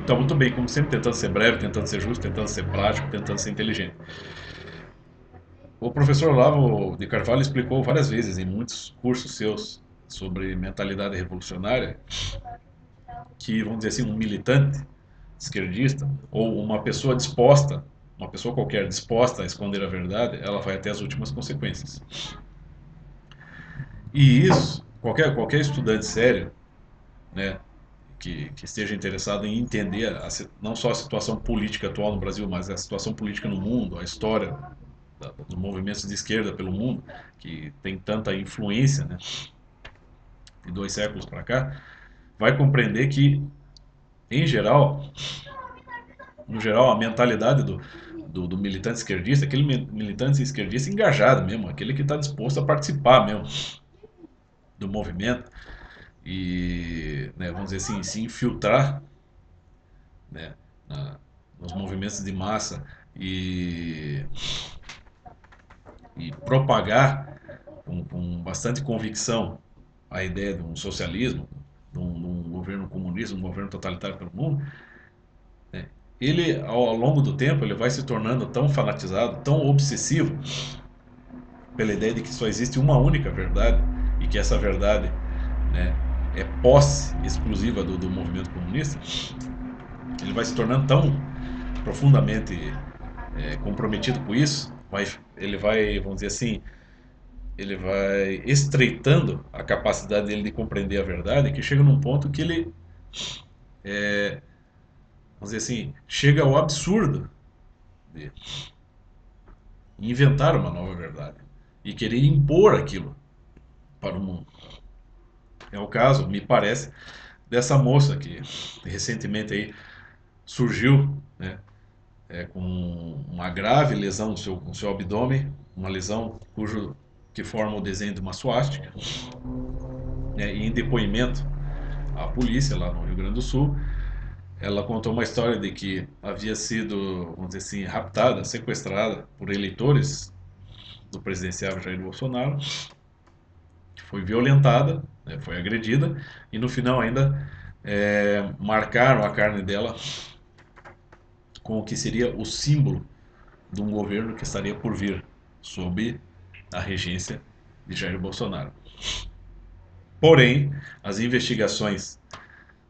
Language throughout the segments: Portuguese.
Então, muito bem, como sempre, tentando ser breve, tentando ser justo, tentando ser prático, tentando ser inteligente. O professor Olavo de Carvalho explicou várias vezes em muitos cursos seus sobre mentalidade revolucionária que, vamos dizer assim, um militante esquerdista ou uma pessoa disposta, uma pessoa qualquer disposta a esconder a verdade, ela vai até as últimas consequências. E isso, qualquer estudante sério, né, que esteja interessado em entender não só a situação política atual no Brasil, mas a situação política no mundo, a história dos movimentos de esquerda pelo mundo, que tem tanta influência, né, de 2 séculos para cá, vai compreender que, em geral, no geral, a mentalidade do militante esquerdista, aquele militante esquerdista engajado mesmo, aquele que está disposto a participar mesmo do movimento e, né, vamos dizer assim, se infiltrar, né, na, nos movimentos de massa e, e propagar com bastante convicção a ideia de um socialismo, de um governo comunista, um governo totalitário pelo mundo, né, ele, ao longo do tempo, ele vai se tornando tão fanatizado, tão obsessivo pela ideia de que só existe uma única verdade e que essa verdade, né, é posse exclusiva do movimento comunista, ele vai se tornando tão profundamente comprometido com isso, ele vai, vamos dizer assim, ele vai estreitando a capacidade dele de compreender a verdade, que chega num ponto que ele, vamos dizer assim, chega ao absurdo de inventar uma nova verdade e querer impor aquilo para o mundo. É o caso, me parece, dessa moça que recentemente aí surgiu, né, com uma grave lesão no seu abdômen, uma lesão que forma o desenho de uma suástica, né, e em depoimento à polícia lá no Rio Grande do Sul, ela contou uma história de que havia sido, vamos dizer assim, raptada, sequestrada por eleitores do presidenciável Jair Bolsonaro, que foi violentada, né, foi agredida, e no final ainda marcaram a carne dela com o que seria o símbolo de um governo que estaria por vir sob a regência de Jair Bolsonaro. Porém, as investigações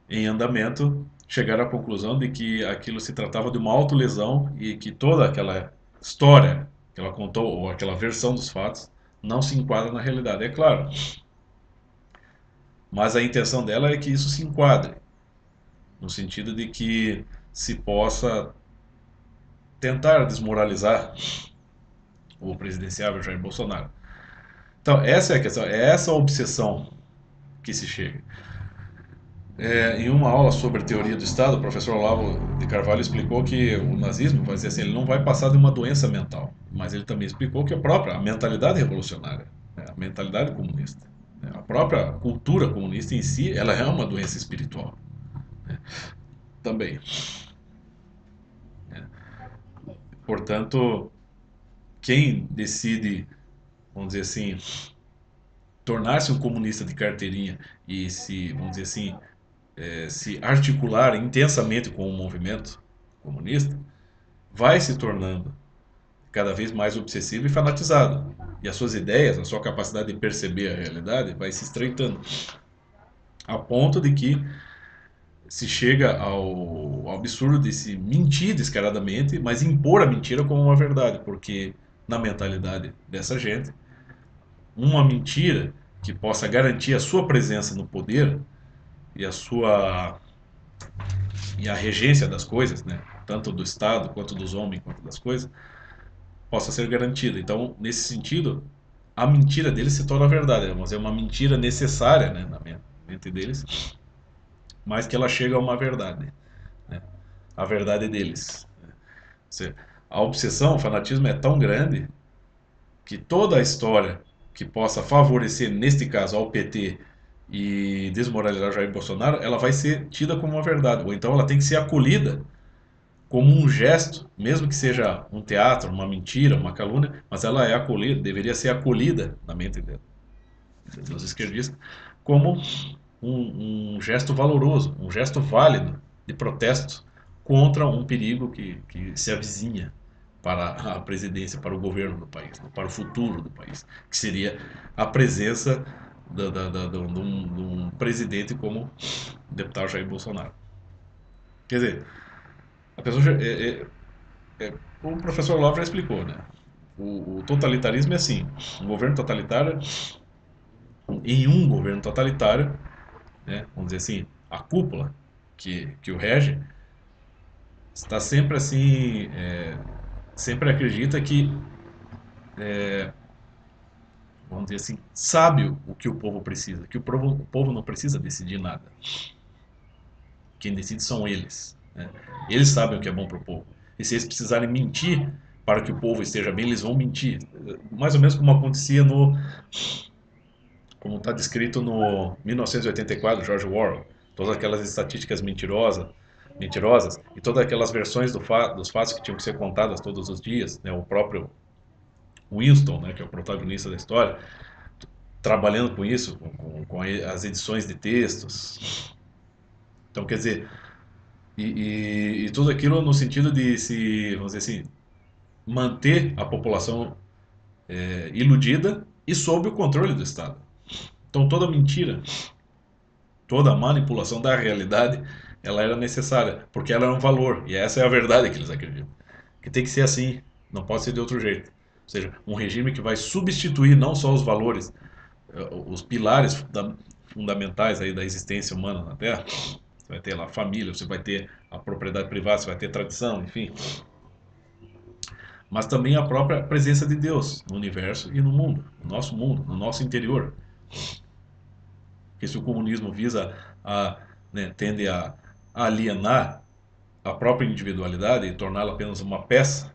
em andamento chegaram à conclusão de que aquilo se tratava de uma autolesão e que toda aquela história que ela contou, ou aquela versão dos fatos, não se enquadra na realidade. É claro, mas a intenção dela é que isso se enquadre, no sentido de que se possa tentar desmoralizar o presidenciável Jair Bolsonaro. Então, essa é a questão, é essa a obsessão que se chega. Em uma aula sobre teoria do Estado, o professor Olavo de Carvalho explicou que o nazismo, vai dizer assim, ele não vai passar de uma doença mental, mas ele também explicou que a mentalidade revolucionária, né, a mentalidade comunista, né, a própria cultura comunista em si, ela é uma doença espiritual, né, também. Né. Portanto, quem decide, vamos dizer assim, tornar-se um comunista de carteirinha e se, vamos dizer assim, se articular intensamente com o movimento comunista, vai se tornando cada vez mais obsessivo e fanatizado. E as suas ideias, a sua capacidade de perceber a realidade vai se estreitando. A ponto de que se chega ao absurdo de se mentir descaradamente, mas impor a mentira como uma verdade, porque na mentalidade dessa gente, uma mentira que possa garantir a sua presença no poder e a regência das coisas, né? Tanto do Estado quanto dos homens quanto das coisas, possa ser garantida. Então, nesse sentido, a mentira deles se torna verdade, mas é uma mentira necessária, né, na mente deles, mas que ela chega a uma verdade, né? A verdade deles. Seja, a obsessão, o fanatismo é tão grande que toda a história que possa favorecer, neste caso, ao PT e desmoralizar Jair Bolsonaro, ela vai ser tida como uma verdade, ou então ela tem que ser acolhida como um gesto, mesmo que seja um teatro, uma mentira, uma calúnia, mas ela é acolhida, deveria ser acolhida na mente dos esquerdistas como um gesto valoroso, um gesto válido de protesto contra um perigo que se avizinha para a presidência, para o governo do país, né, para o futuro do país, que seria a presença de um presidente como o deputado Jair Bolsonaro. Quer dizer, a pessoa o professor Olavo já explicou, né? O totalitarismo é assim, um governo totalitário, em um governo totalitário, né, vamos dizer assim, a cúpula que o rege está sempre assim, sempre acredita que, vamos dizer assim, sabe o que o povo precisa, que o povo não precisa decidir nada. Quem decide são eles, né? Eles sabem o que é bom para o povo. E se eles precisarem mentir para que o povo esteja bem, eles vão mentir. Mais ou menos como acontecia como está descrito no 1984, George Orwell. Todas aquelas estatísticas mentirosas e todas aquelas versões dos fatos que tinham que ser contadas todos os dias, né? O próprio Winston, né, que é o protagonista da história, trabalhando com isso, com as edições de textos. Então, quer dizer, e tudo aquilo no sentido de se, vamos dizer assim, manter a população iludida e sob o controle do Estado. Então, toda mentira, toda manipulação da realidade, ela era necessária, porque ela era um valor, e essa é a verdade que eles acreditam. Que tem que ser assim, não pode ser de outro jeito. Ou seja, um regime que vai substituir não só os valores, os pilares fundamentais aí da existência humana na Terra. Você vai ter lá a família, você vai ter a propriedade privada, você vai ter tradição, enfim. Mas também a própria presença de Deus no universo e no mundo, no nosso interior. Porque se o comunismo visa né, tende a alienar a própria individualidade e torná-la apenas uma peça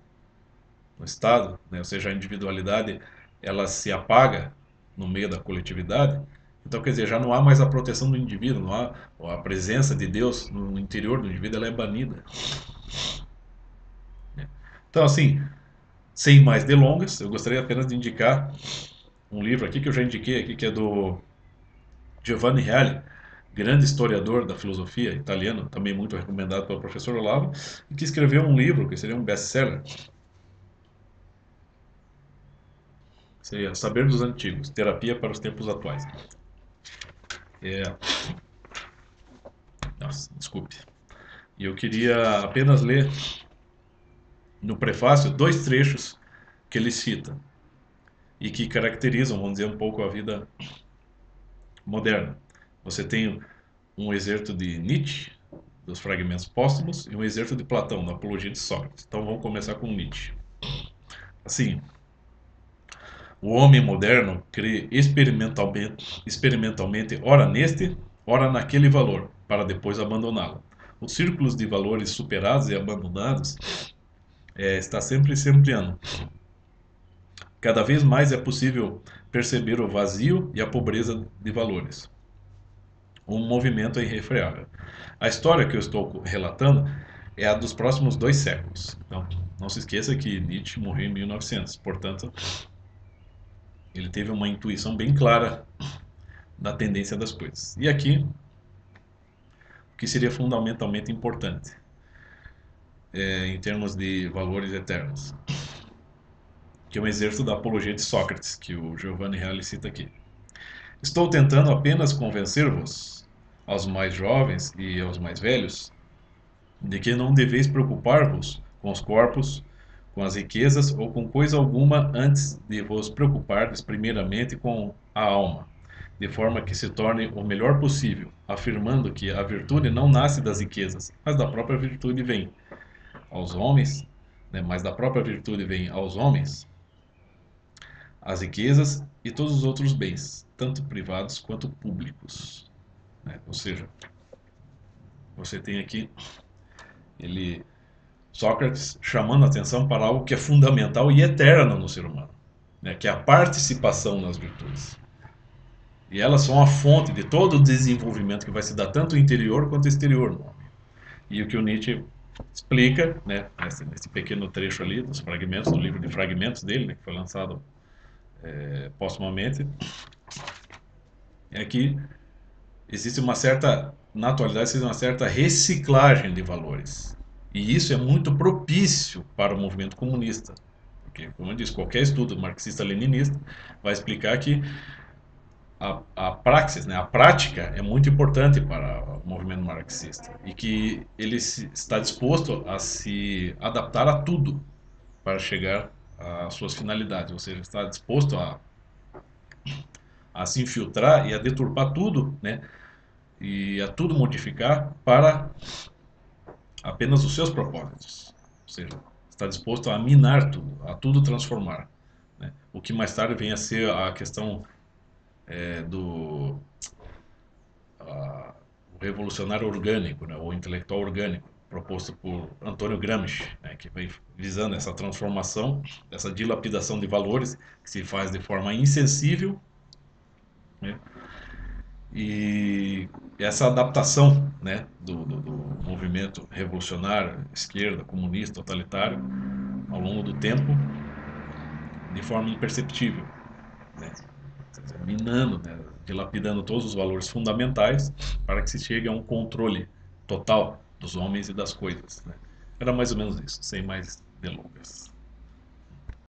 no Estado, né, ou seja, a individualidade ela se apaga no meio da coletividade, então quer dizer, já não há mais a proteção do indivíduo, não há a presença de Deus no interior do indivíduo, ela é banida. Então assim, sem mais delongas, eu gostaria apenas de indicar um livro aqui que eu já indiquei aqui, que é do Giovanni Reale, grande historiador da filosofia italiano, também muito recomendado pelo professor Olavo, e que escreveu um livro que seria um best-seller, seria Saber dos Antigos, Terapia para os Tempos Atuais. É, nossa, desculpe. E eu queria apenas ler no prefácio dois trechos que ele cita e que caracterizam, vamos dizer, um pouco a vida moderna. Você tem um excerto de Nietzsche, dos Fragmentos Póstumos, e um excerto de Platão, da Apologia de Sócrates. Então vamos começar com Nietzsche. Assim, o homem moderno crê experimentalmente ora neste, ora naquele valor, para depois abandoná-lo. Os círculos de valores superados e abandonados está sempre se ampliando. Cada vez mais é possível perceber o vazio e a pobreza de valores. Um movimento é irrefreável. A história que eu estou relatando é a dos próximos 2 séculos. Então, não se esqueça que Nietzsche morreu em 1900, portanto, ele teve uma intuição bem clara da tendência das coisas. E aqui, o que seria fundamentalmente importante em termos de valores eternos, que é um exercício da apologia de Sócrates, que o Giovanni Reale cita aqui. Estou tentando apenas convencer-vos, aos mais jovens e aos mais velhos, de que não deveis preocupar-vos com os corpos, com as riquezas ou com coisa alguma antes de vos preocupardes primeiramente com a alma, de forma que se torne o melhor possível, afirmando que a virtude não nasce das riquezas, mas da própria virtude vem aos homens, né, mas da própria virtude vem aos homens as riquezas e todos os outros bens, tanto privados quanto públicos, né? Ou seja, você tem aqui ele Sócrates chamando a atenção para algo que é fundamental e eterno no ser humano, né? Que é a participação nas virtudes. E elas são a fonte de todo o desenvolvimento que vai se dar tanto interior quanto exterior no homem. E o que o Nietzsche explica, né, nesse pequeno trecho ali dos fragmentos, do livro de fragmentos dele, né, que foi lançado postumamente, é que existe uma certa, na atualidade, existe uma certa reciclagem de valores. E isso é muito propício para o movimento comunista. Porque, como eu disse, qualquer estudo marxista-leninista vai explicar que a praxis, né, a prática é muito importante para o movimento marxista e que ele está disposto a se adaptar a tudo para chegar às suas finalidades, ou seja, está disposto a se infiltrar e a deturpar tudo, né, e a tudo modificar para apenas os seus propósitos, ou seja, está disposto a minar tudo, a tudo transformar, né? O que mais tarde vem a ser a questão do o revolucionário orgânico, né, ou intelectual orgânico, proposto por Antônio Gramsci, né, que vem visando essa transformação, essa dilapidação de valores que se faz de forma insensível, né, e essa adaptação, né, do movimento revolucionário, esquerda, comunista, totalitário, ao longo do tempo, de forma imperceptível, né, minando, né, dilapidando todos os valores fundamentais para que se chegue a um controle total dos homens e das coisas, né. Era mais ou menos isso, sem mais delongas.